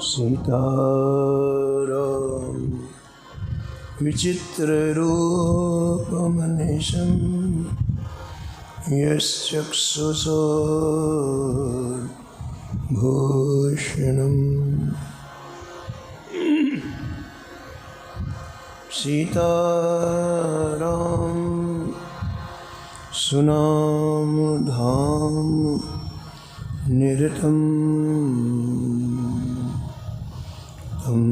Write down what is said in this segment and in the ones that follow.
सीताराम विचित्ररूपमनिशं यश्चक्षुषोर्भूषणम् सीताराम सुनामधाम निरतं तं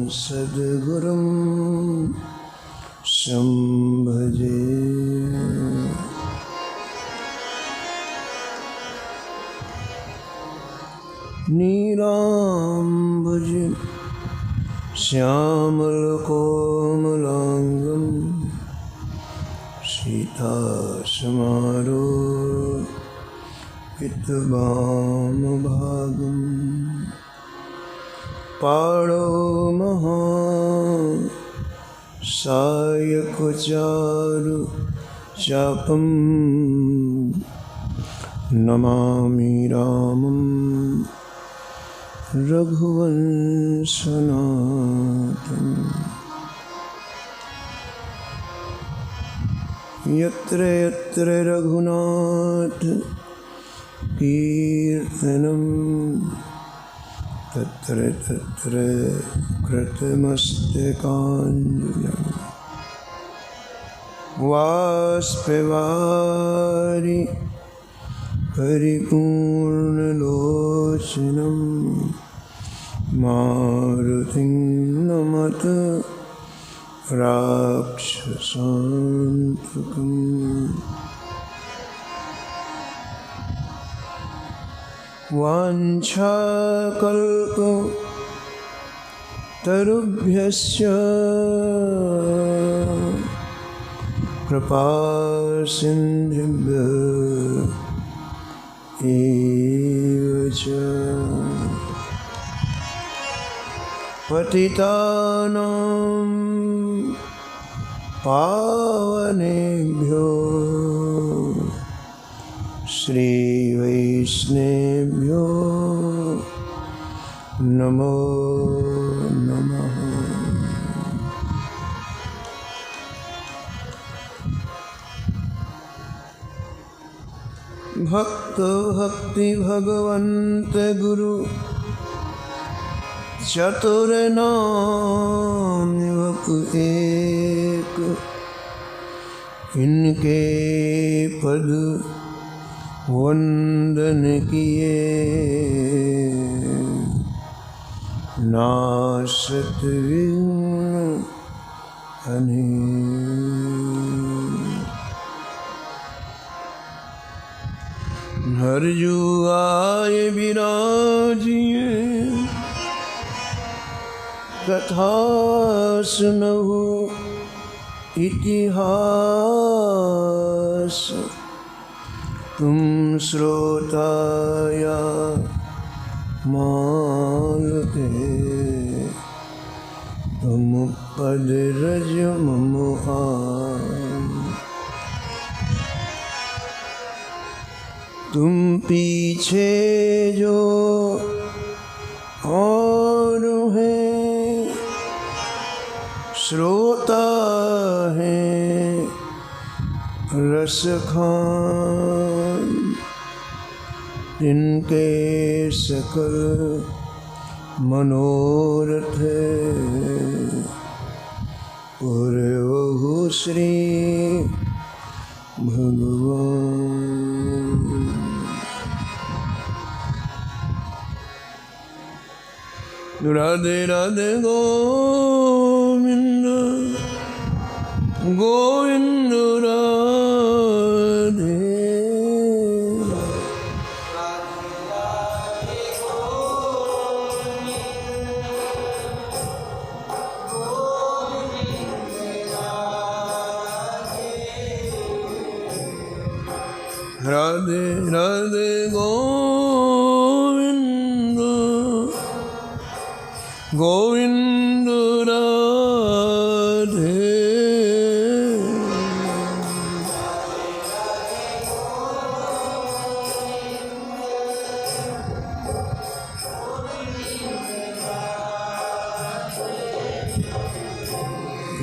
सद्गुरुं संभजे। नीलाम्बुज श्यामलकोमलांगं सीतासमारोपितवामभागं पाणौ महासायकचारु चापं नमामि रामं रघुवंशनाथम्। यत्र यत्र रघुनाथ कीर्तनं तत्र तत्र कृतमस्तकाञ्जलिं बाष्पवारि परिपूर्णलोचनं मारुतिं नमत राक्षसान्तकम्। वाञ्छाकल्पतरुभ्यश्च कृपासिन्धुभ्यः एव च पतितानां पावनेभ्यो श्रीवैष्णवेभ्यो नमो नमः। भक्त भक्ति भगवंत गुरु चतुर नाम वप एक, इनके पद वंदन किए नासत विघ्न अनेक। हरजु आय विराजिए कथा सुनहु इतिहास, तुम श्रोता या मालते तुम पद रज मम आन। तुम पीछे जो और हैं श्रोता है रस खान, इनके सकल मनोरथ पूर्वहु श्री भगवान। राधे राधे गोविंद गोविंद राधे। राधे राधे गोविंद गोविंद राधे।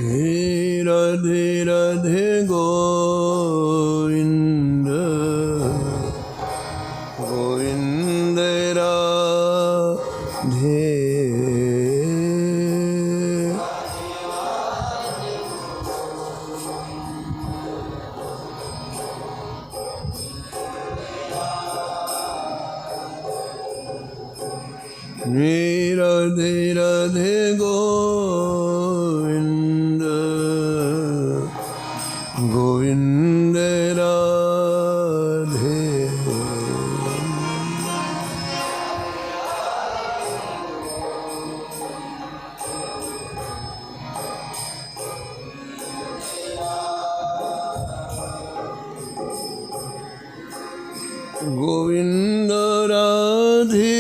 हे राधे राधे गोविंद गोविंद राधे राधे राधे गोविंद गोविंद राधे गोविंद राधे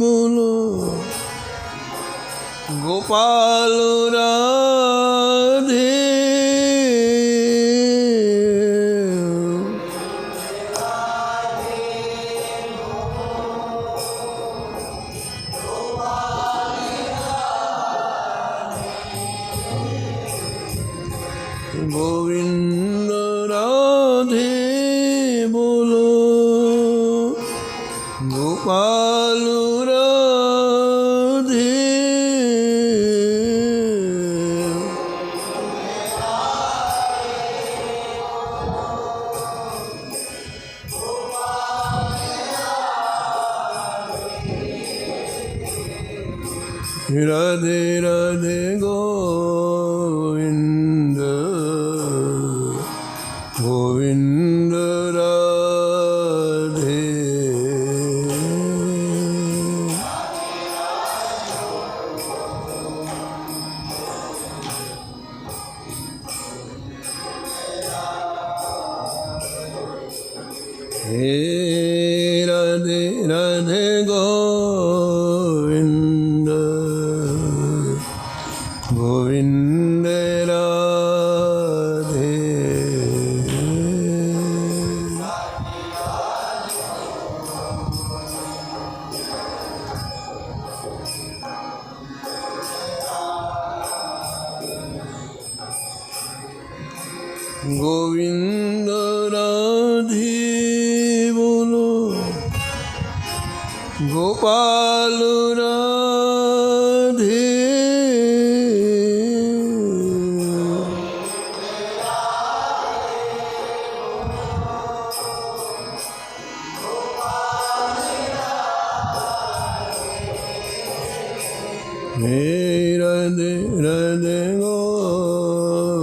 बोलो गोपाल राधे गोविंद राधे बोलो गोपाल राधे राधे राधे गोविंद गोविंद राधे हे राधे राधे गोविंद गोविंद राधे गोविंद राधे बोलो गोपाल राधे हे राधे राधे गोविंद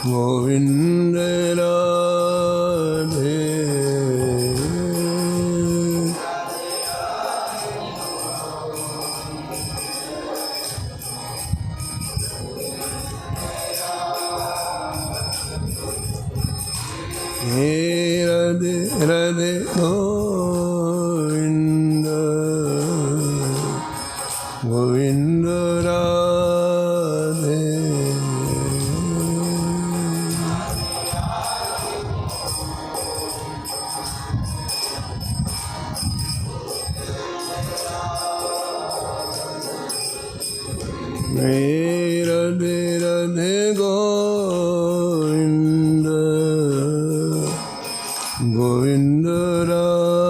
गोविंद राधे हे राधे राधे गोविंद गोविंद राधे राधे राधे गोविंद गोविंद राधे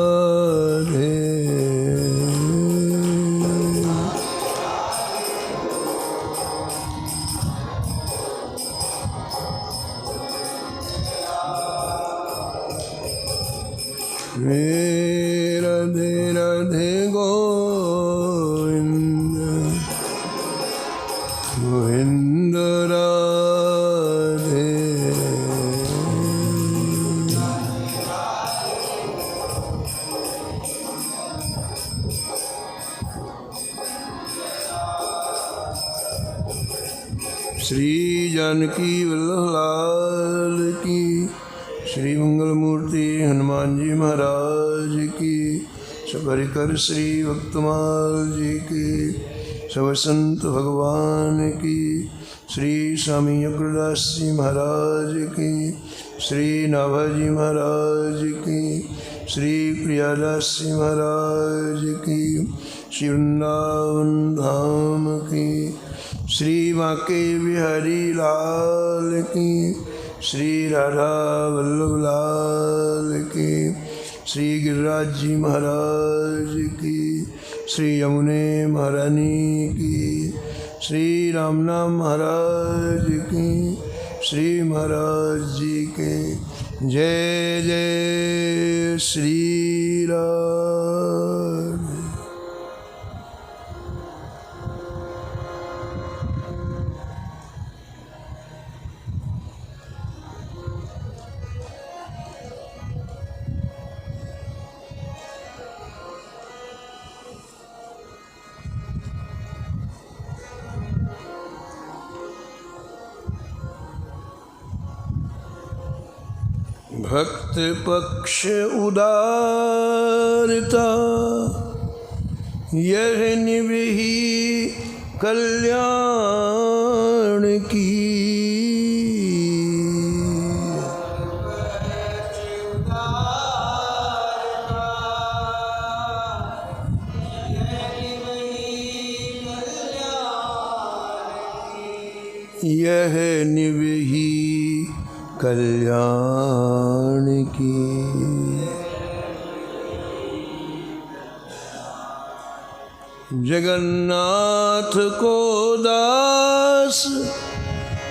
राधे राधे गोविंद गोविंद राधे श्री जानकी वल्लभ लाल की श्री मंगल मूर्ति हनुमान जी महाराज की सपरिकर श्री भक्तमाल जी की सब संत भगवान की श्री स्वामी अग्रदास जी महाराज की श्री नाभाजी महाराज की श्री प्रियादास जी महाराज की श्री वृंदावन धाम की, श्री बांके बिहारी लाल की, श्री राधा वल्लभ लाल की, श्री गिरिराज जी महाराज की, श्री यमुने महारानी की, श्री रामनाम महाराज की, श्री महाराज जी के। जय जय श्री राम। भक्त पक्ष उदारता यह निभही कल्याण की। यह निभही कल्याण की। जगन्नाथ को दास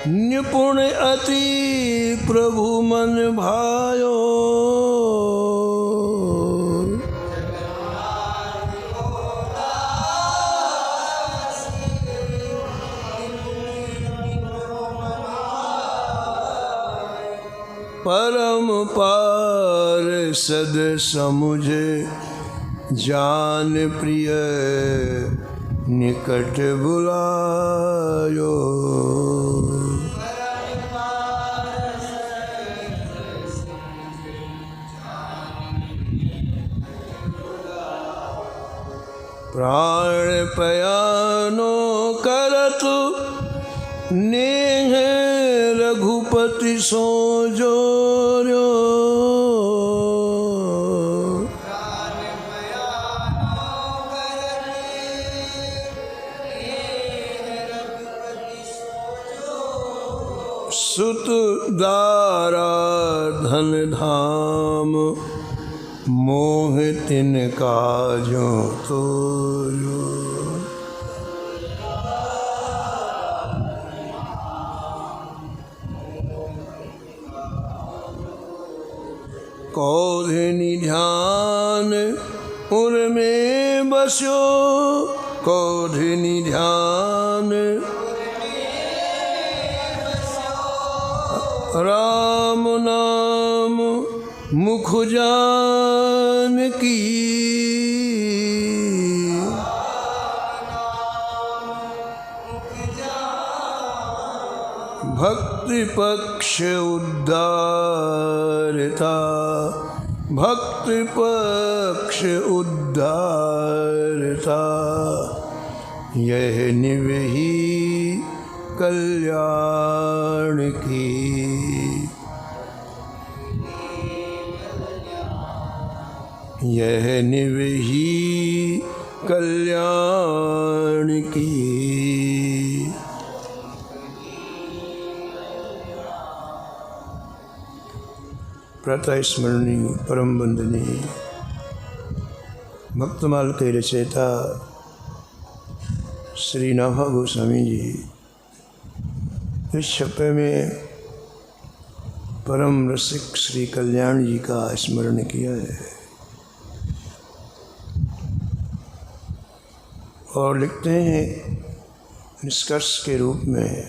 निपुण अति प्रभु मन भायो। परम पार्षद समुझ जान प्रिय निकट बुलायो। प्राण पयानो करत नेह रघुपति सो जोर्यो। सुत दारा धन धाम मोह तिन काजो तोरो। कौधनि ध्यान उर में बस्यो। कौधनि ध्यान राम नाम मुख जान की। भक्ति पक्ष उद्धारता। भक्ति पक्ष उद्धारता यह निवही कल्याण की। यह निवही कल्याण की। प्रातः स्मरणीय परम वंदनीय भक्तमाल के रचयिता श्री नाभा गोस्वामी जी इस छप्पे में परम रसिक श्री कल्याण जी का स्मरण किया है और लिखते हैं निष्कर्ष के रूप में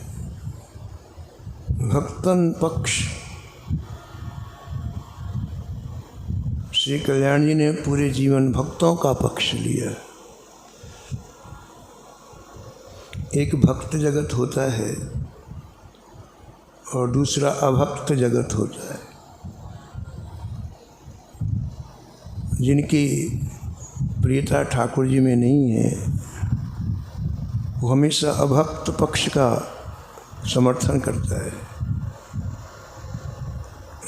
भक्तन पक्ष। श्री कल्याण जी ने पूरे जीवन भक्तों का पक्ष लिया। एक भक्त जगत होता है और दूसरा अभक्त जगत होता है। जिनकी प्रियता ठाकुर जी में नहीं है वो हमेशा अभक्त पक्ष का समर्थन करता है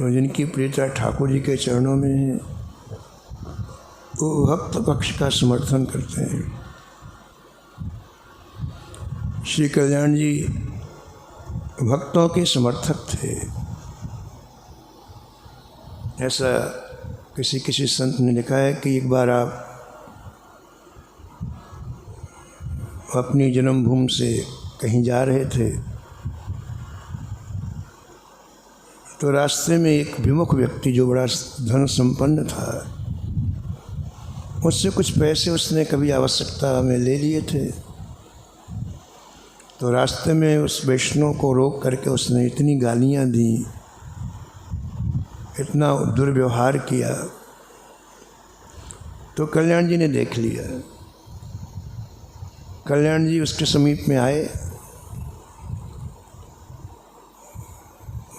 और जिनकी प्रियता ठाकुर जी के चरणों में है वो भक्त पक्ष का समर्थन करते हैं। श्री कल्याण जी भक्तों के समर्थक थे। ऐसा किसी संत ने लिखा है कि एक बार आप अपनी जन्मभूमि से कहीं जा रहे थे तो रास्ते में एक विमुख व्यक्ति जो बड़ा धन संपन्न था, उससे कुछ पैसे उसने कभी आवश्यकता में ले लिए थे। तो रास्ते में उस वैष्णव को रोक करके उसने इतनी गालियाँ दी, इतना दुर्व्यवहार किया। तो कल्याण जी ने देख लिया। कल्याण जी उसके समीप में आए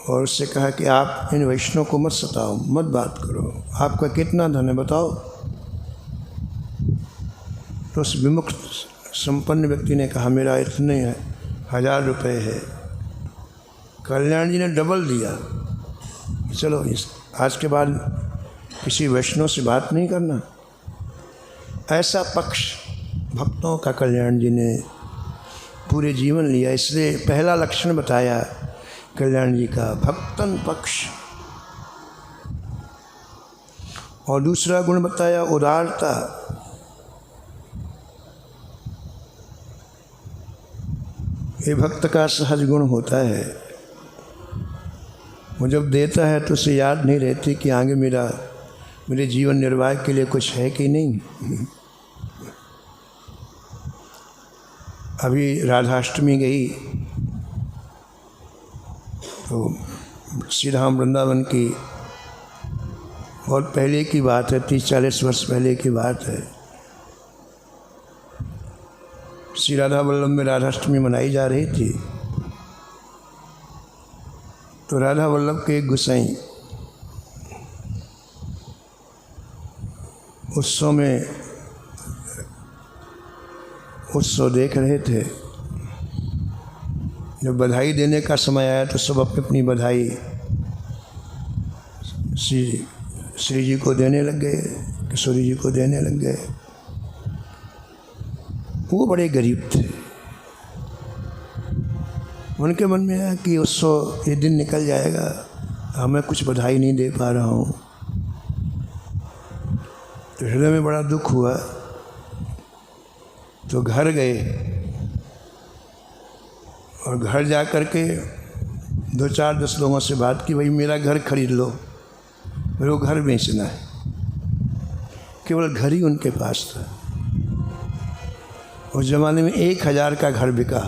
और उससे कहा कि आप इन वैष्णव को मत सताओ, मत बात करो, आपका कितना धन है बताओ। तो उस विमुख संपन्न व्यक्ति ने कहा मेरा इतने 1000 रुपये है। कल्याण जी ने डबल दिया, चलो आज के बाद किसी वैष्णव से बात नहीं करना। ऐसा पक्ष भक्तों का कल्याण जी ने पूरे जीवन लिया। इसलिए पहला लक्षण बताया कल्याण जी का भक्तन पक्ष, और दूसरा गुण बताया उदारता। ये भक्त का सहज गुण होता है। वो जब देता है तो उसे याद नहीं रहती कि आगे मेरे जीवन निर्वाह के लिए कुछ है कि नहीं। अभी राधाष्टमी गई तो श्री राम वृंदावन की बहुत पहले की बात है, 30-40 वर्ष पहले की बात है। श्री राधा वल्लभ में राधाष्टमी मनाई जा रही थी। तो राधा वल्लभ के एक गुसाई उत्सव देख रहे थे। जब बधाई देने का समय आया तो सब अपनी अपनी बधाई श्री जी को देने लग गए, किशोरी जी को देने लग गए। वो बड़े गरीब थे। उनके मन में आया कि उत्सव ये दिन निकल जाएगा, हमें कुछ बधाई नहीं दे पा रहा हूँ। तो हृदय में बड़ा दुख हुआ। तो घर गए और घर जा कर के 2-4-10 लोगों से बात की, भाई मेरा घर खरीद लो, मेरे को घर बेचना है। केवल घर ही उनके पास था। उस ज़माने में 1000 का घर बिका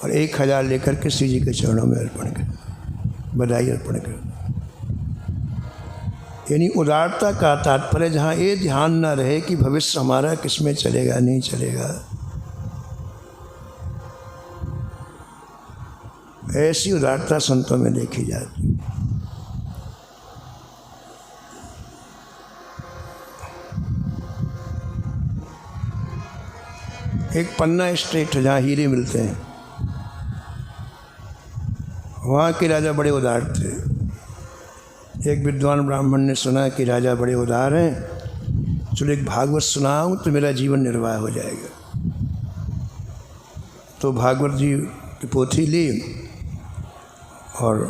और 1000 लेकर के श्री जी के चरणों में अर्पण कर, बधाई अर्पण कर। यानी उदारता का तात्पर्य जहाँ ये ध्यान न रहे कि भविष्य हमारा किस में चलेगा नहीं चलेगा, ऐसी उदारता संतों में देखी जाती। एक पन्ना स्टेट है जहाँ हीरे मिलते हैं, वहाँ के राजा बड़े उदार थे। एक विद्वान ब्राह्मण ने सुना कि राजा बड़े उदार हैं, चलो एक भागवत सुनाऊं तो मेरा जीवन निर्वाह हो जाएगा। तो भागवत जी की पोथी ली और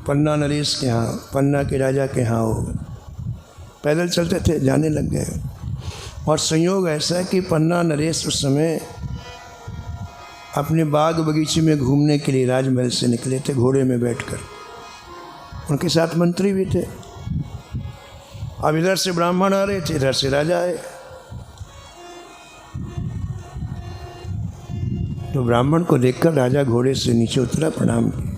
पन्ना नरेश के यहाँ, पन्ना के राजा के यहाँ हो पैदल चलते थे, जाने लग गए। और संयोग ऐसा कि पन्ना नरेश उस समय अपने बाग बगीचे में घूमने के लिए राजमहल से निकले थे घोड़े में बैठकर। उनके साथ मंत्री भी थे। अब इधर से ब्राह्मण आ रहे थे, इधर से राजा आए। तो ब्राह्मण को देखकर राजा घोड़े से नीचे उतरा, प्रणाम किया।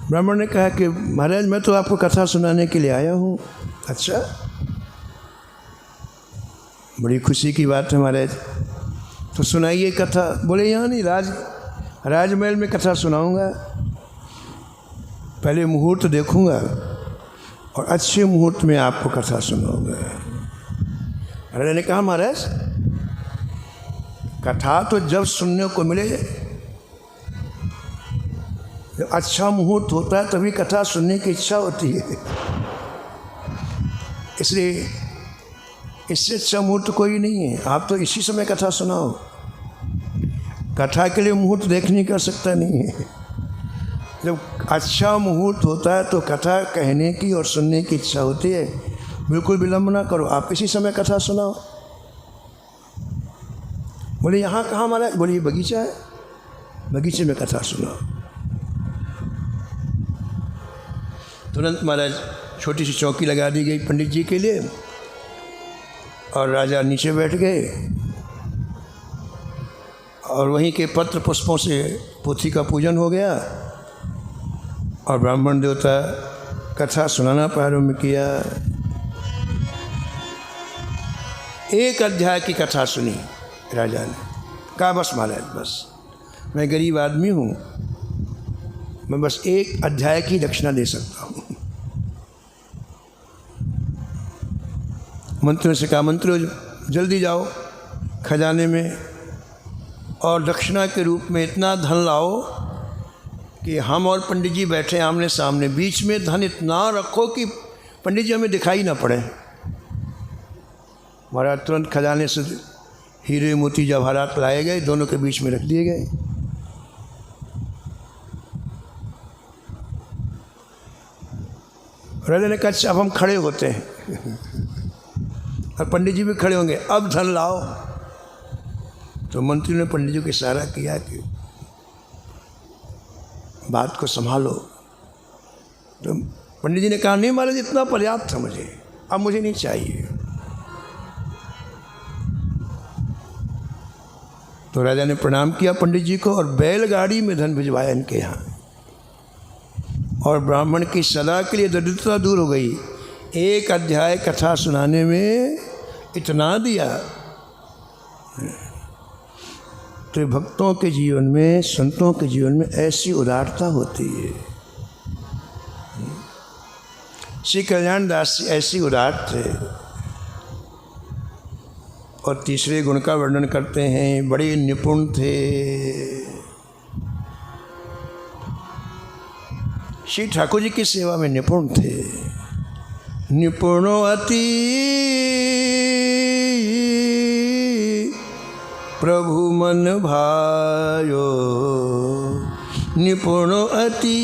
ब्राह्मण ने कहा कि महाराज मैं तो आपको कथा सुनाने के लिए आया हूँ। अच्छा, बड़ी खुशी की बात है महाराज, तो सुनाइए कथा। बोले यहाँ नहीं, राजमहल में कथा सुनाऊंगा। पहले मुहूर्त देखूंगा और अच्छे मुहूर्त में आपको कथा सुनाऊंगा। राजा ने कहा महाराज कथा तो जब सुनने को मिले, जब अच्छा मुहूर्त होता है तभी कथा सुनने की इच्छा होती है। इसलिए इससे अच्छा मुहूर्त कोई नहीं है। आप तो इसी समय कथा सुनाओ। कथा के लिए मुहूर्त देखने का सकता नहीं है। जब अच्छा मुहूर्त होता है तो कथा कहने की और सुनने की इच्छा होती है। बिल्कुल विलम्ब ना करो, आप इसी समय कथा सुनाओ। बोले यहाँ कहाँ महाराज? बोले ये बगीचा है, बगीचे में कथा सुनाओ। तुरंत महाराज छोटी सी चौकी लगा दी गई पंडित जी के लिए और राजा नीचे बैठ गए और वहीं के पत्र पुष्पों से पोथी का पूजन हो गया और ब्राह्मण देवता कथा सुनाना प्रारंभ किया। एक अध्याय की कथा सुनी राजा ने। कहा बस महाराज, बस मैं गरीब आदमी हूँ, मैं बस एक अध्याय की दक्षिणा दे सकता हूँ। मंत्रियों से कहा, मंत्रियों जल्दी जाओ खजाने में और दक्षिणा के रूप में इतना धन लाओ कि हम और पंडित जी बैठे आमने सामने, बीच में धन इतना रखो कि पंडित जी हमें दिखाई ना पड़े। महाराज तुरंत खजाने से हीरे मोती जवाहरात लाए गए, दोनों के बीच में रख दिए गए। राजा ने कहा अच्छा अब हम खड़े होते हैं और पंडित जी भी खड़े होंगे, अब धन लाओ। तो मंत्री ने पंडित जी को इशारा किया कि बात को संभालो। तो पंडित जी ने कहा नहीं महाराज इतना पर्याप्त था मुझे, अब मुझे नहीं चाहिए। तो राजा ने प्रणाम किया पंडित जी को और बैलगाड़ी में धन भिजवाया इनके यहाँ। और ब्राह्मण की सदा के लिए दरिद्रता दूर हो गई। एक अध्याय कथा सुनाने में इतना दिया। तो भक्तों के जीवन में, संतों के जीवन में ऐसी उदारता होती है। श्री कल्याण दास जी ऐसी उदार थे। और तीसरे गुण का वर्णन करते हैं, बड़े निपुण थे। श्री ठाकुर जी की सेवा में निपुण थे। निपुणो अति प्रभु मन भायो, निपुणो अति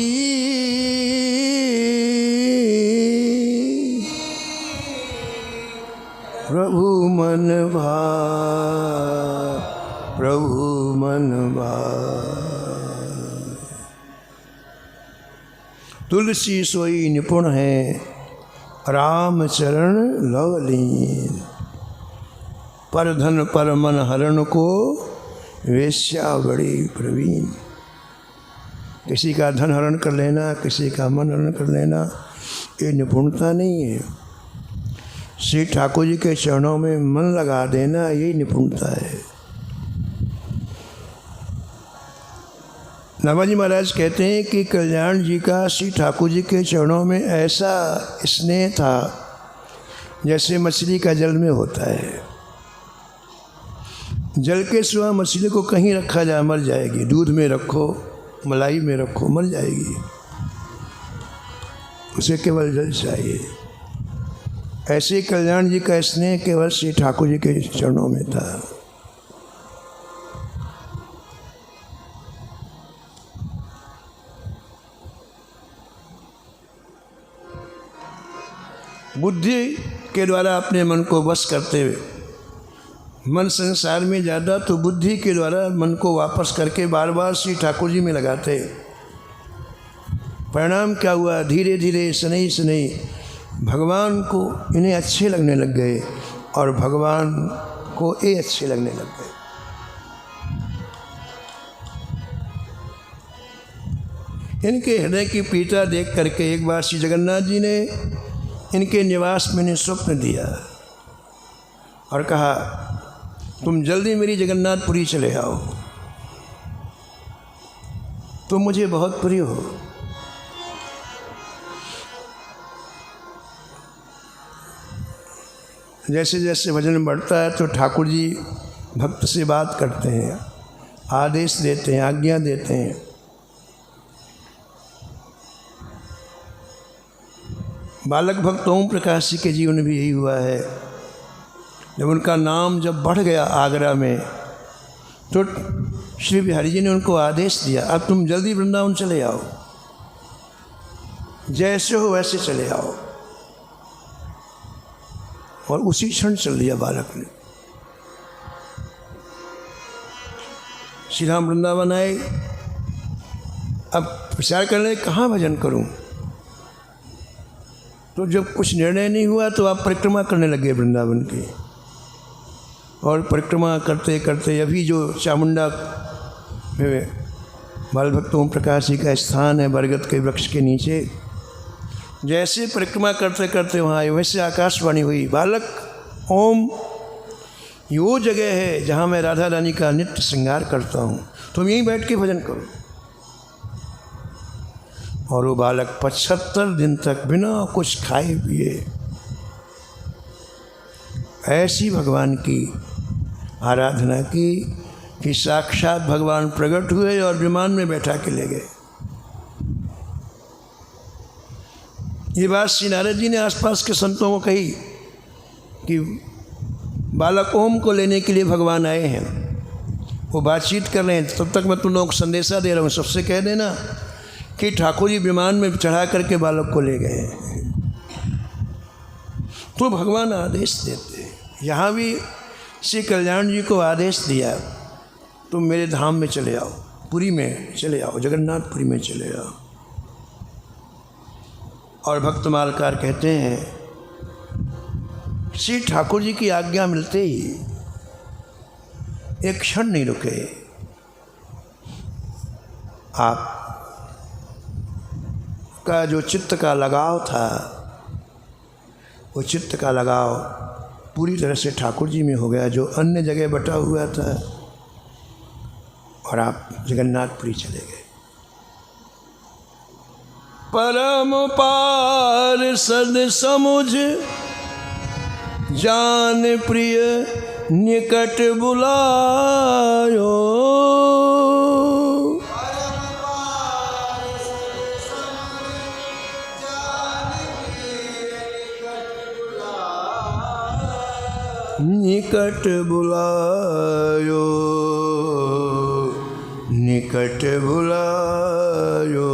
प्रभु मन भाय, प्रभु मन भाय। तुलसी सोई निपुण है, राम चरण लवलीन। पर धन पर मन हरण को, वेश्या बड़ी प्रवीण। किसी का धन हरण कर लेना, किसी का मन हरण कर लेना, ये निपुणता नहीं है। श्री ठाकुर जी के चरणों में मन लगा देना, यही निपुणता है। नाभाजी महाराज कहते हैं कि कल्याण जी का श्री ठाकुर जी के चरणों में ऐसा स्नेह था जैसे मछली का जल में होता है। जल के सिवा मछली को कहीं रखा जाए मर जाएगी। दूध में रखो, मलाई में रखो, मर जाएगी। उसे केवल जल चाहिए। ऐसे कल्याण जी का स्नेह केवल श्री ठाकुर जी के चरणों में था। बुद्धि के द्वारा अपने मन को वश करते हुए, मन संसार में ज़्यादा तो बुद्धि के द्वारा मन को वापस करके बार बार श्री ठाकुर जी में लगाते। परिणाम क्या हुआ? धीरे धीरे सनई सनई भगवान को इन्हें अच्छे लगने लग गए और भगवान को ये अच्छे लगने लग गए। इनके हृदय की पीड़ा देख करके एक बार श्री जगन्नाथ जी ने इनके निवास में इन्हें स्वप्न दिया और कहा तुम जल्दी मेरी जगन्नाथपुरी चले आओ, तुम मुझे बहुत प्रिय हो। जैसे जैसे भजन बढ़ता है तो ठाकुर जी भक्त से बात करते हैं, आदेश देते हैं, आज्ञा देते हैं। बालक भक्त ओम प्रकाश जी के जीवन में भी यही हुआ है। जब उनका नाम जब बढ़ गया आगरा में, तो श्री बिहारी जी ने उनको आदेश दिया, अब तुम जल्दी वृंदावन चले आओ, जैसे हो वैसे चले आओ। और उसी क्षण चल दिया बालक ने। श्री राम वृंदावन आए। अब विचार कर रहे कहाँ भजन करूं, तो जब कुछ निर्णय नहीं हुआ तो आप परिक्रमा करने लगे वृंदावन की। और परिक्रमा करते करते अभी जो चामुंडा में बाल भक्त ओम प्रकाश जी का स्थान है बरगद के वृक्ष के नीचे, जैसे परिक्रमा करते करते वहाँ आए, वैसे आकाशवाणी हुई, बालक ओम ये वो जगह है जहाँ मैं राधा रानी का नित्य श्रृंगार करता हूँ, तुम यहीं बैठ के भजन करो। और वो बालक 75 दिन तक बिना कुछ खाए पिए ऐसी भगवान की आराधना की कि साक्षात भगवान प्रकट हुए और विमान में बैठा के ले गए। ये बात श्री नारद जी ने आसपास के संतों को कही कि बालक ओम को लेने के लिए भगवान आए हैं। वो बातचीत कर रहे हैं, तब तक मैं तुम लोगों को संदेशा दे रहा हूँ, सबसे कह देना कि ठाकुर जी विमान में चढ़ा करके बालक को ले गए। तो भगवान आदेश देते। यहाँ भी श्री कल्याण जी को आदेश दिया, तुम मेरे धाम में चले आओ, पुरी में चले आओ, जगन्नाथपुरी में चले आओ। और भक्त मालकार कहते हैं श्री ठाकुर जी की आज्ञा मिलते ही एक क्षण नहीं रुके। आप का जो चित्त का लगाव था, वो चित्त का लगाव पूरी तरह से ठाकुर जी में हो गया, जो अन्य जगह बटा हुआ था। और आप जगन्नाथपुरी चले गए। परम पार सद समुझ जान प्रिय निकट बुलायो। निकट बुलायो, निकट बुलायो।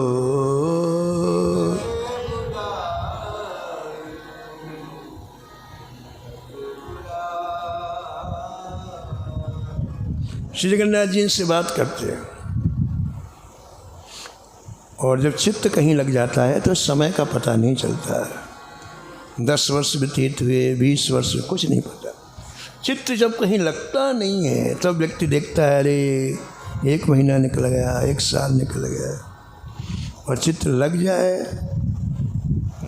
श्री जगन्नाथ जी इनसे बात करते हैं। और जब चित्त कहीं लग जाता है तो समय का पता नहीं चलता। 10 वर्ष व्यतीत हुए, 20 वर्ष, कुछ नहीं पता। चित्त जब कहीं लगता नहीं है तब व्यक्ति देखता है, अरे 1 महीना निकल गया, 1 साल निकल गया। और चित्त लग जाए,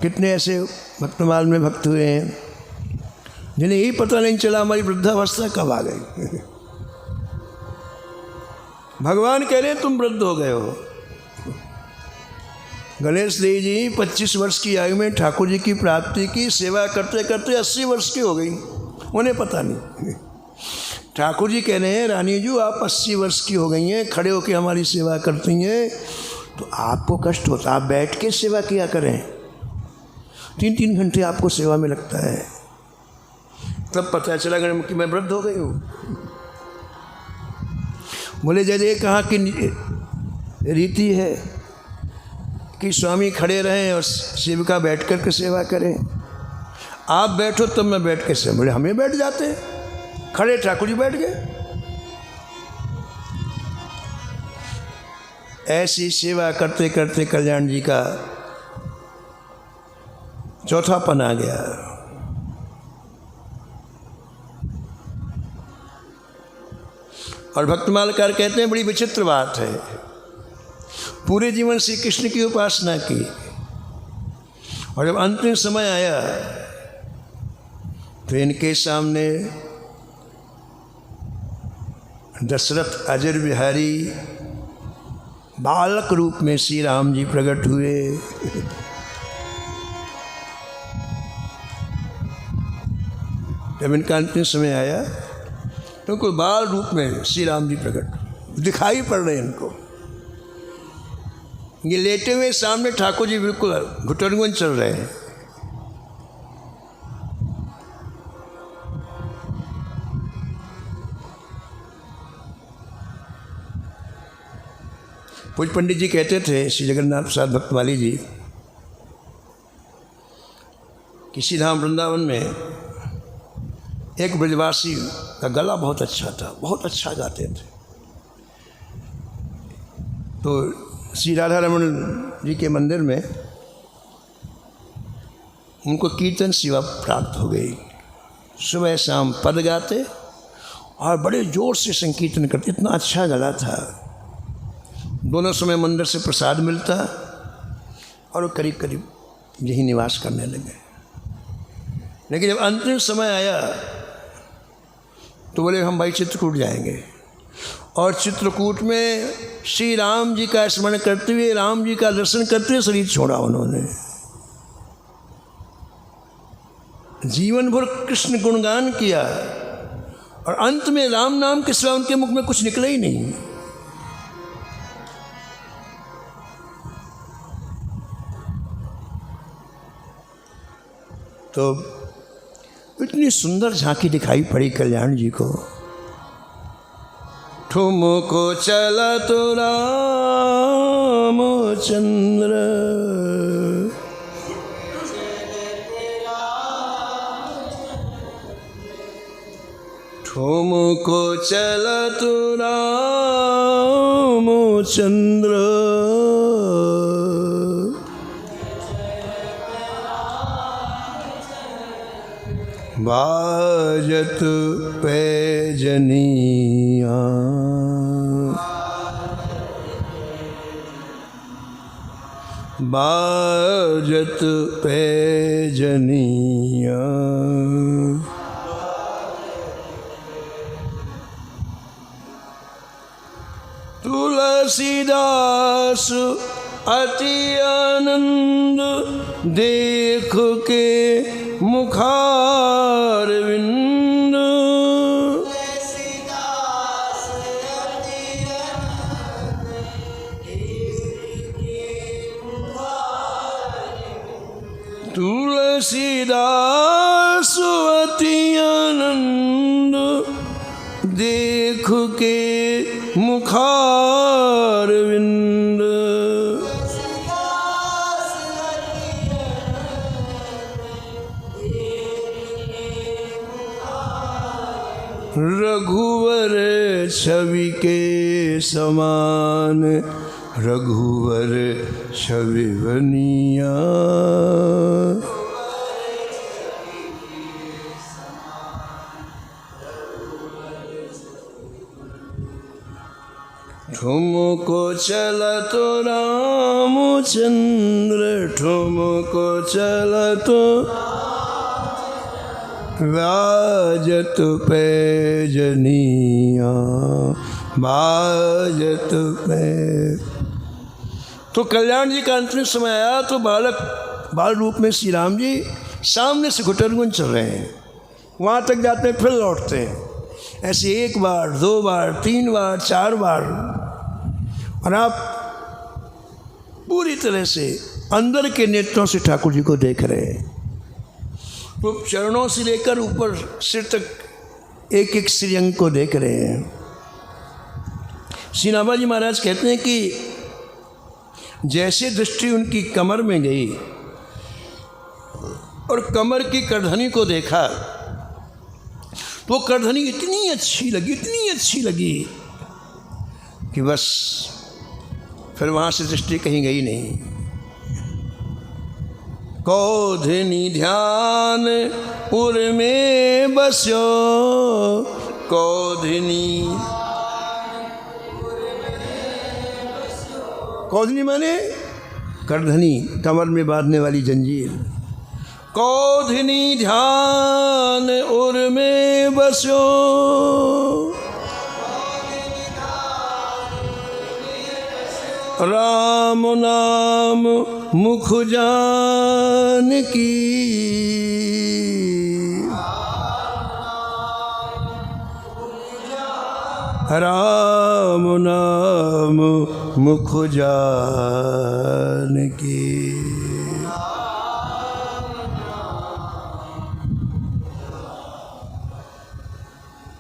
कितने ऐसे भक्तमाल में भक्त हुए हैं जिन्हें यही पता नहीं चला हमारी वृद्धावस्था कब आ गई। भगवान कह रहे तुम वृद्ध हो गए हो। गणेश देव जी 25 वर्ष की आयु में ठाकुर जी की प्राप्ति की, सेवा करते करते 80 वर्ष की हो गई, उन्हें पता नहीं। ठाकुर जी कह रहे हैं रानी जी आप 80 वर्ष की हो गई हैं, खड़े होकर हमारी सेवा करती हैं, तो आपको कष्ट होता, आप बैठ के सेवा किया करें। 3-3 घंटे आपको सेवा में लगता है। तब पता चला कि मैं वृद्ध हो गई हूँ। बोले जैसे कहाँ की रीति है कि स्वामी खड़े रहें और सेविका बैठ कर के सेवा करें। आप बैठो तब मैं बैठ के सेवा। बोले हमें बैठ जाते हैं, खड़े ठाकुर जी बैठ गए। ऐसी सेवा करते करते कल्याण जी का चौथापन आ गया। और भक्तमालकार कहते हैं बड़ी विचित्र बात है, पूरे जीवन श्री कृष्ण की उपासना की, और जब अंतिम समय आया तो इनके सामने दशरथ अजर बिहारी बालक रूप में श्री राम जी प्रकट हुए। जब इनका अंतिम समय आया तो कोई बाल रूप में श्री राम जी प्रकट दिखाई पड़ रहे हैं इनको। ये लेटे हुए सामने ठाकुर जी बिल्कुल घुटनगुन चल रहे हैं। पूज्य पंडित जी कहते थे, श्री जगन्नाथ प्रसाद भक्तमाली जी, किसी धाम वृंदावन में एक ब्रजवासी का गला बहुत अच्छा था, बहुत अच्छा गाते थे। तो श्री राधा रमन जी के मंदिर में उनको कीर्तन सेवा प्राप्त हो गई। सुबह शाम पद गाते और बड़े जोर से संकीर्तन करते, इतना अच्छा गला था। दोनों समय मंदिर से प्रसाद मिलता और वो करीब करीब यही निवास करने लगे। लेकिन जब अंतिम समय आया तो बोले हम भाई चित्रकूट जाएंगे, और चित्रकूट में श्री राम जी का स्मरण करते हुए, राम जी का दर्शन करते हुए शरीर छोड़ा उन्होंने। जीवन भर कृष्ण गुणगान किया और अंत में राम नाम के सिवा उनके मुख में कुछ निकला ही नहीं। तो इतनी सुंदर झांकी दिखाई पड़ी कल्याण जी को। ठुमको चला तो रामचंद्र, ठुमको चला तो रामचंद्र, बाजत पैजनिया, बाजत पैजनिया, तुलसीदास अति आनंद देख के मुखारविंद, तुलसीदास अति आनंद देख के मुखारविंद, रघुवर छवि के समान, रघुवर छवि बनिया, ठुमको चला तो रामचंद्र, ठुमको चला तो बाजत पैजनिया, बाजत पै। तो कल्याण जी का अंतिम समय आया तो बाल रूप में श्री राम जी सामने से घुटरगुन चल रहे हैं, वहाँ तक जाते हैं फिर लौटते हैं, ऐसे 1 बार 2 बार 3 बार 4 बार, और आप पूरी तरह से अंदर के नेत्रों से ठाकुर जी को देख रहे हैं। तो चरणों से लेकर ऊपर सिर तक एक एक श्रीअंग को देख रहे हैं। श्री नाभाजी महाराज कहते हैं कि जैसे दृष्टि उनकी कमर में गई और कमर की करधनी को देखा तो करधनी इतनी अच्छी लगी कि बस फिर वहाँ से दृष्टि कहीं गई नहीं। कौधनी ध्यान उर में बस्यो, कौधनी, कौधनी माने करधनी, कमर में बांधने वाली जंजीर। कौधनी ध्यान उर में बस्यो, राम नाम मुख जान की, राम नाम मुख जान की।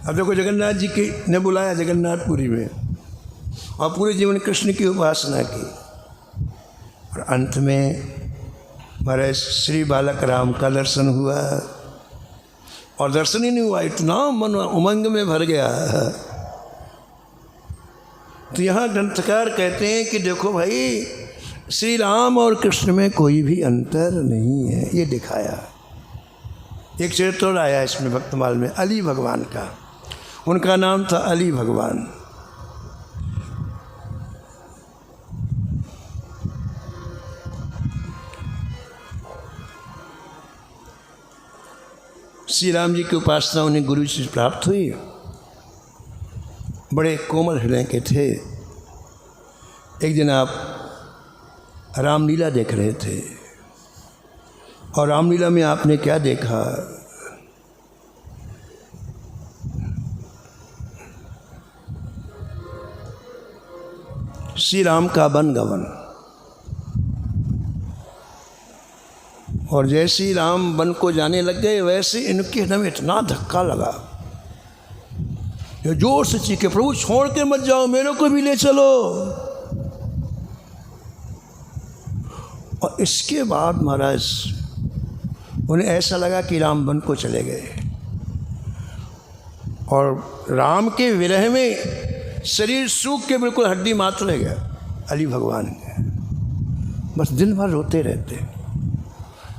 अब देखो जगन्नाथ जी की ने बुलाया जगन्नाथपुरी में, और पूरे जीवन कृष्ण की उपासना की। और अंत में महाराज श्री बालक राम का दर्शन हुआ, और दर्शन ही नहीं हुआ, इतना मन उमंग में भर गया। तो यहाँ ग्रंथकार कहते हैं कि देखो भाई, श्री राम और कृष्ण में कोई भी अंतर नहीं है, ये दिखाया। एक चरित्र और आया इसमें भक्तमाल में, अली भगवान का। उनका नाम था अली भगवान। श्री राम जी की उपासना उन्हें गुरु जी से प्राप्त हुई। बड़े कोमल हृदय के थे। एक दिन आप रामलीला देख रहे थे, और रामलीला में आपने क्या देखा? श्री राम का वन गमन। और जैसे ही राम वन को जाने लग गए, वैसे इनके हृदय में इतना धक्का लगा, ये जोर से चीखे, प्रभु छोड़ के मत जाओ, मेरे को भी ले चलो। और इसके बाद महाराज उन्हें ऐसा लगा कि राम वन को चले गए, और राम के विरह में शरीर सूख के बिल्कुल हड्डी मात्र रह गया। अली भगवान बस दिन भर रोते रहते,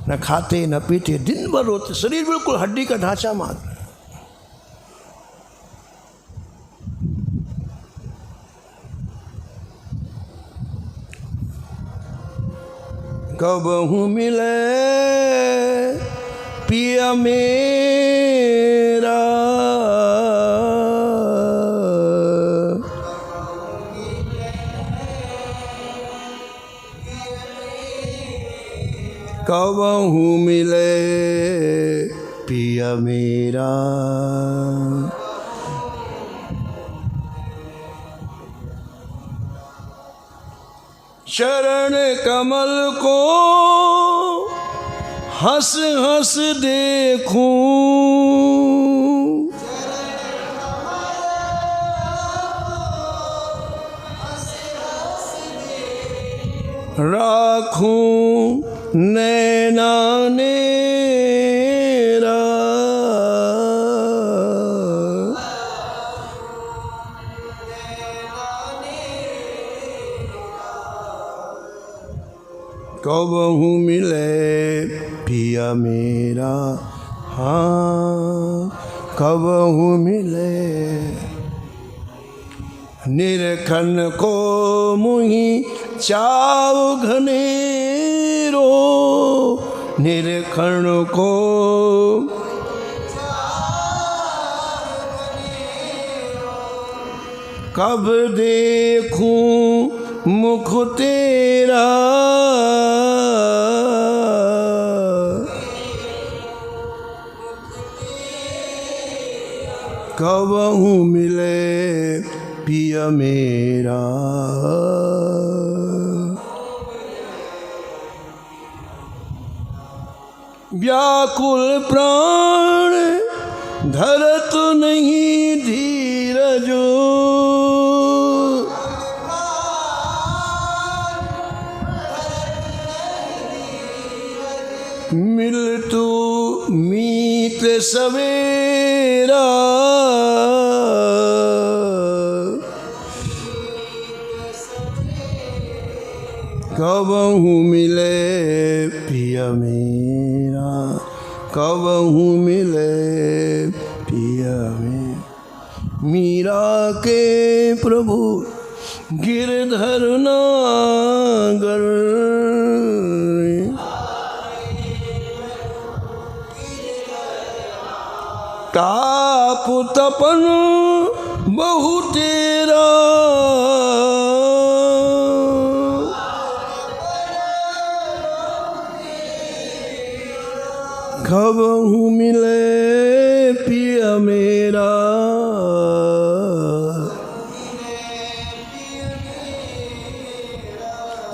न खाते न पीते, दिन भर रोते, शरीर बिल्कुल हड्डी का ढांचा मात्र। कबहू मिले पिया मेरा, कबहू मिले पिया मेरा। चरण कमल को हंस हंस देखूं, राखूं नैना नेरा। कबहू मिले पिया मेरा, हाँ कबहू मिले। निरखन को मुहि चाव घनेरो, निरखन को कब देखूं मुख तेरा। कबहू मिले पिया मेरा। व्याकुल प्राण धरत नहीं धीरजो, मिल तू मीत सवेरा। कबहू मिले पिया मेरा, कबहू मिले पिया मेरा। मीरा के प्रभु गिरधर नागर, ताप तपन बहु तेरा। कबहू मिले पिया मेरा।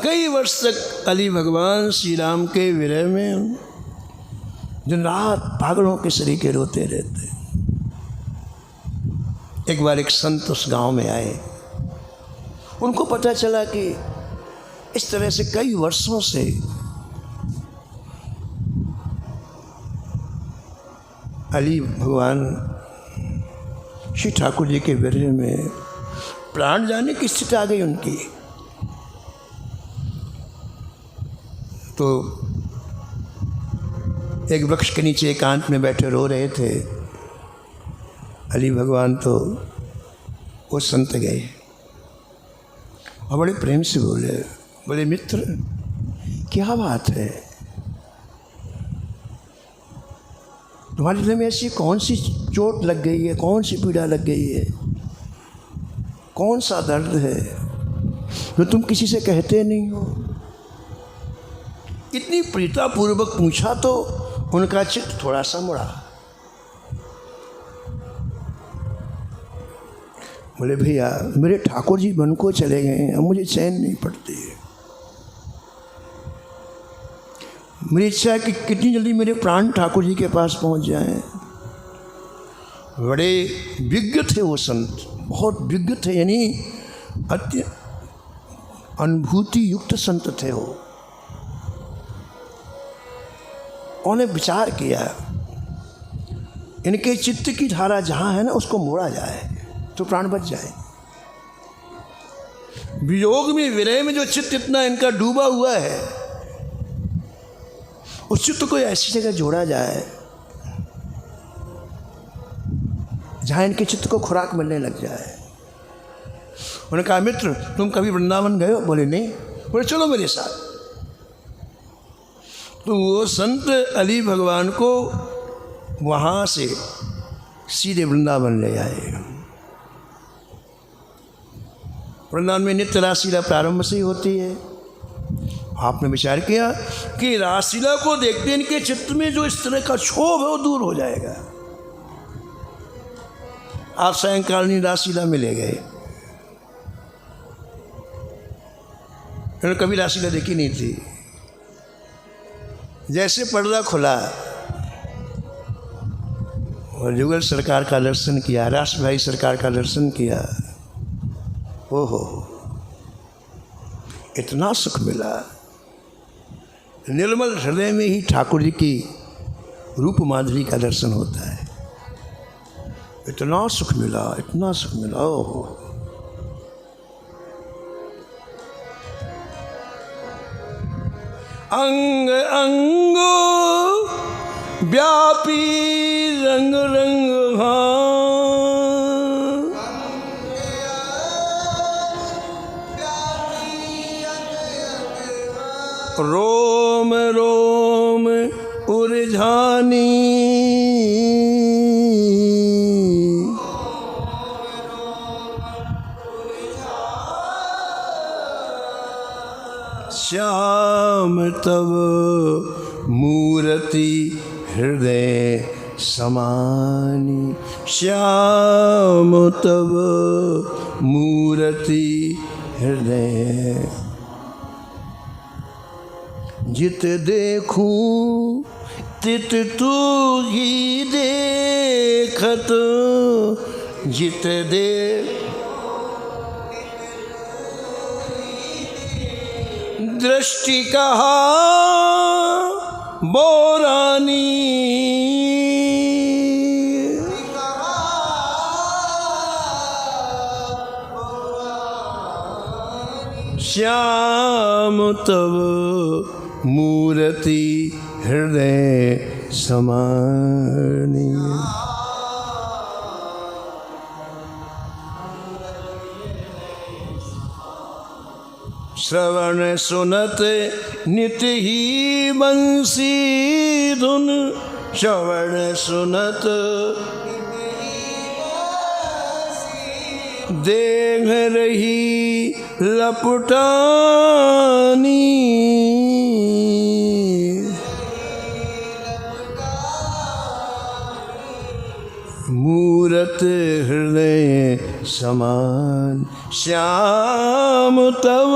कई वर्ष तक अली भगवान श्री राम के विरह में दिन रात पागलों के सरीखे रोते रहते। एक बार एक संत उस गांव में आए, उनको पता चला कि इस तरह से कई वर्षों से अली भगवान श्री ठाकुर जी के विरह में प्राण जाने की स्थिति आ गई उनकी। तो एक वृक्ष के नीचे एकांत में बैठे रो रहे थे अली भगवान। तो वो संत गए और बड़े प्रेम से बोले मित्र क्या बात है, तुम्हारे दिल में ऐसी कौन सी चोट लग गई है, कौन सी पीड़ा लग गई है, कौन सा दर्द है जो तुम किसी से कहते नहीं हो। इतनी प्रीतापूर्वक पूछा तो उनका चित्त थोड़ा सा मुड़ा। बोले भैया मेरे ठाकुर जी वन को चले गए हैं, अब मुझे चैन नहीं पड़ती है। मेरी इच्छा है कि कितनी जल्दी मेरे प्राण ठाकुर जी के पास पहुंच जाएं। बड़े विज्ञ थे वो संत, बहुत विज्ञ थे, यानी अत्य अनुभूति युक्त संत थे वो। उन्होंने विचार किया इनके चित्त की धारा जहाँ है ना उसको मोड़ा जाए तो प्राण बच जाए। वियोग में विरह में जो चित्त इतना इनका डूबा हुआ है उस चित्त को ऐसी जगह जोड़ा जाए जहाँ इनके चित्त को खुराक मिलने लग जाए। उन्होंने कहा मित्र तुम कभी वृंदावन गए हो? बोले नहीं। बोले चलो मेरे साथ। तो वो संत अली भगवान को वहाँ से सीधे वृंदावन ले आए। वृंदावन में नित्य रासलीला प्रारंभ से ही होती है। आपने विचार किया कि रासलीला को देखते इनके चित्त में जो इस तरह का क्षोभ है वो दूर हो जाएगा। आप सायंकालीन रासलीला में ले गए। उन्होंने कभी रासलीला देखी नहीं थी। जैसे पर्दा खुला और जुगल सरकार का दर्शन किया, राष्ट्र भाई सरकार का दर्शन किया, ओहो इतना सुख मिला। निर्मल हृदय में ही ठाकुर जी की रूप माधुरी का दर्शन होता है। इतना सुख मिला, इतना सुख मिला। ओहो अंग अंगो व्यापी रंग रंग रोम रोम उरझानी श्याम तब मूर्ति हृदय समानी। श्याम तब मूर्ति हृदय जित देखूं तित तू ही देखत जित दे दृष्टि कहा बोरानी। श्याम तब मूर्ति हृदय समानी। श्रवण सुनत नित्य ही बंसी धुन। श्रवण सुनत देख रही लपटानी। मूरत हृदय समान। श्याम तब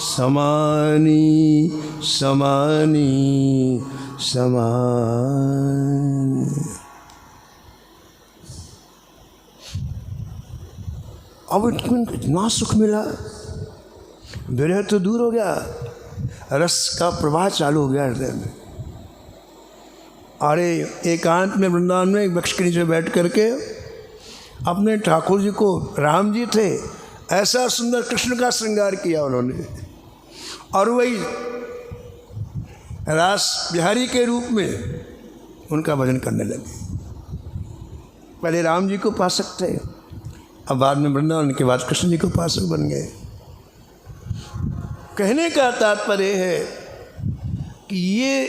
समानी समानी समान। अब इनको इतना सुख मिला, विरह तो दूर हो गया, रस का प्रवाह चालू हो गया हृदय में। अरे एकांत में वृंदावन में वृक्ष के नीचे बैठ करके अपने ठाकुर जी को, राम जी थे, ऐसा सुंदर कृष्ण का श्रृंगार किया उन्होंने, और वही रास बिहारी के रूप में उनका भजन करने लगे। पहले राम जी को उपासक थे, अब बाद में वृंदावन के बाद कृष्ण जी को उपासक बन गए। कहने का तात्पर्य है कि ये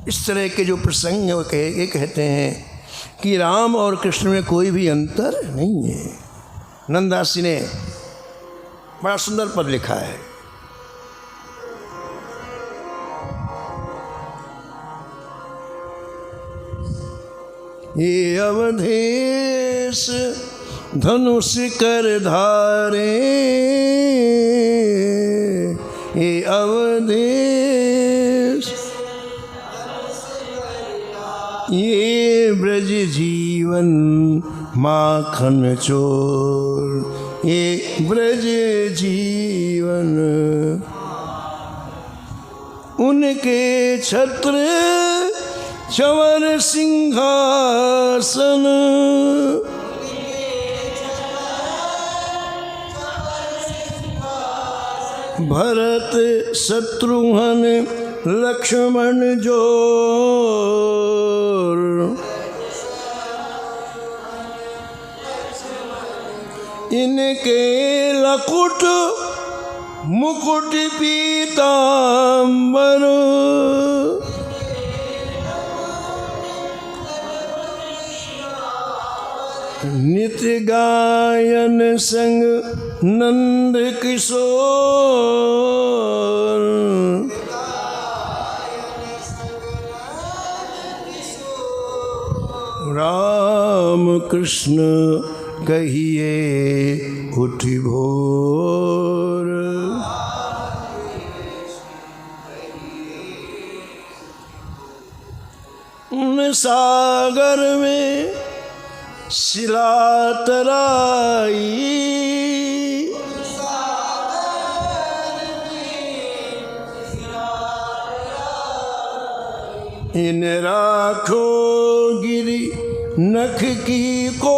इस तरह के जो प्रसंग हैं वो ये कहते हैं कि राम और कृष्ण में कोई भी अंतर नहीं है। नंददास जी ने बड़ा सुंदर पद लिखा है। ये अवधेश धनुष कर धारे, ये अवधेश ये ब्रज जीवन माखन चोर, ये ब्रज जीवन उनके छत्र चवर सिंहासन, भरत शत्रुघ्न लक्ष्मण जोर, इनके लकुट मुकुट पीतांबर, नित्य गायन संग नंद किशोर, राम कृष्ण कहिए उठ भोर, उन सागर में शिला तराई, इन राखो गिरी नख की कोर,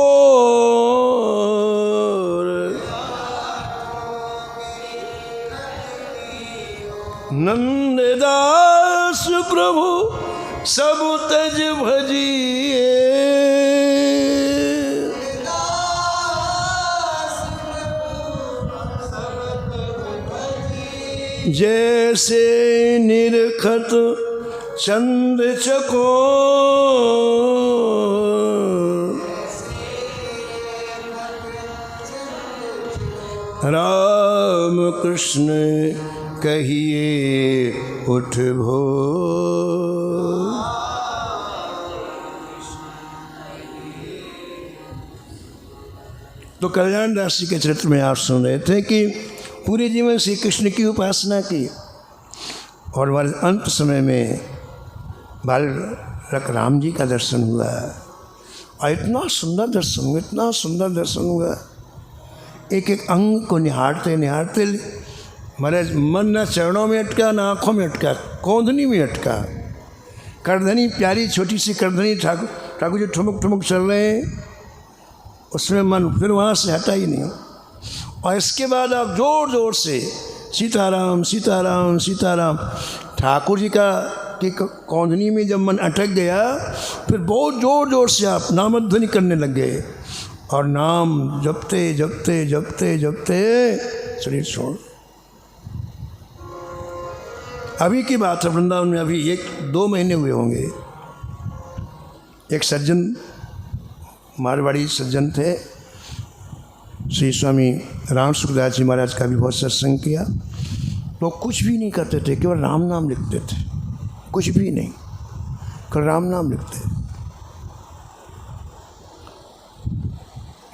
नंददास प्रभु सब तज भजिए, जैसे निरखत चंद चकोर, राम कृष्ण कहिए उठ भोर। तो कल्याण दास जी के चरित्र में आप सुन रहे थे कि पूरे जीवन श्री कृष्ण की उपासना की, और वह अंत समय में बालक राम जी का दर्शन हुआ, और इतना सुंदर दर्शन हुआ, इतना सुंदर दर्शन हुआ। एक एक अंग को निहारते निहारते महाराज मन न चरणों में अटका, न आँखों में अटका, कोंधनी में अटका। करधनी, प्यारी छोटी सी करधनी ठाकुर जी ठुमक ठुमक चल रहे हैं, उसमें मन फिर वहाँ से हटा ही नहीं। और इसके बाद आप जोर जोर से सीताराम सीताराम सीताराम, ठाकुर जी का की कौंधनी में जब मन अटक गया, फिर बहुत जोर जोर से आप नामध्वनि करने लग गए, और नाम जपते जपते जपते जपते शरीर छोड़। अभी की बात है, वृंदावन में अभी 1-2 महीने हुए होंगे। एक सज्जन, मारवाड़ी सज्जन थे, श्री स्वामी राम सुखदास जी महाराज का भी बहुत सत्संग किया। तो कुछ भी नहीं करते थे, केवल राम नाम लिखते थे, कुछ भी नहीं, केवल राम नाम लिखते।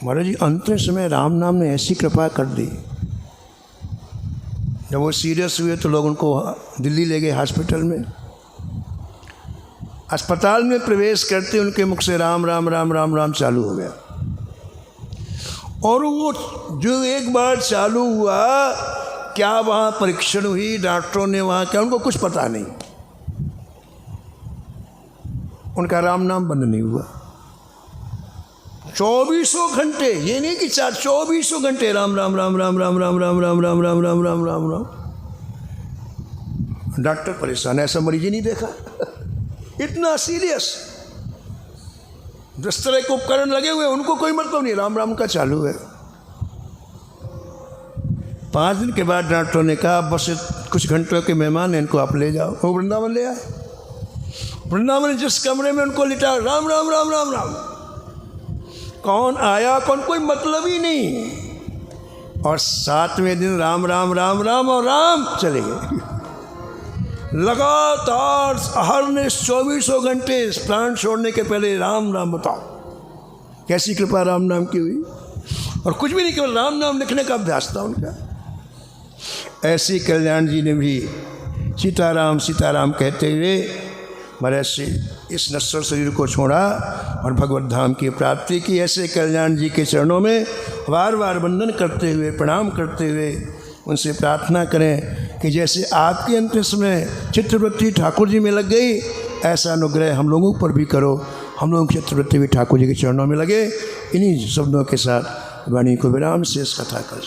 महाराज जी अंतिम समय राम नाम ने ऐसी कृपा कर दी, जब वो सीरियस हुए तो लोग उनको दिल्ली ले गए हॉस्पिटल में। अस्पताल में प्रवेश करते उनके मुख से राम राम राम राम राम चालू हो गया, और वो जो एक बार चालू हुआ, क्या वहाँ परीक्षण हुई, डॉक्टरों ने वहाँ क्या, उनको कुछ पता नहीं, उनका राम नाम बंद नहीं हुआ। 24 घंटे, ये नहीं कि 24 घंटे राम राम राम राम राम राम राम राम राम राम राम राम राम राम। डॉक्टर परेशान, ऐसा मरीज ही नहीं देखा। इतना सीरियस, जिस तरह के उपकरण लगे हुए, उनको कोई मतलब नहीं, राम राम का चालू है। 5 दिन के बाद डॉक्टरों ने कहा बस कुछ घंटों के मेहमान हैं, इनको आप ले जाओ। वो वृंदावन ले आए। वृंदावन जिस कमरे में उनको लिटा, राम राम राम राम राम, कौन आया कौन, कोई मतलब ही नहीं। और 7वें दिन राम राम राम राम और राम चले गए। लगातार अहरनिश 24 घंटे प्राण छोड़ने के पहले राम राम। बताओ कैसी कृपा राम नाम की हुई। और कुछ भी नहीं, केवल राम नाम लिखने का अभ्यास था उनका। ऐसे कल्याण जी ने भी सीताराम सीताराम कहते हुए महाराज से इस नश्वर शरीर को छोड़ा और भगवत धाम की प्राप्ति की। ऐसे कल्याण जी के चरणों में बार बार वंदन करते हुए, प्रणाम करते हुए उनसे प्रार्थना करें कि जैसे आपके अंतिम समय चित्रवृत्ति ठाकुर जी में लग गई, ऐसा अनुग्रह हम लोगों पर भी करो, हम लोगों की चित्रवृत्ति भी ठाकुर जी के चरणों में लगे। इन्हीं शब्दों के साथ वाणी को विराम शेष कथा कर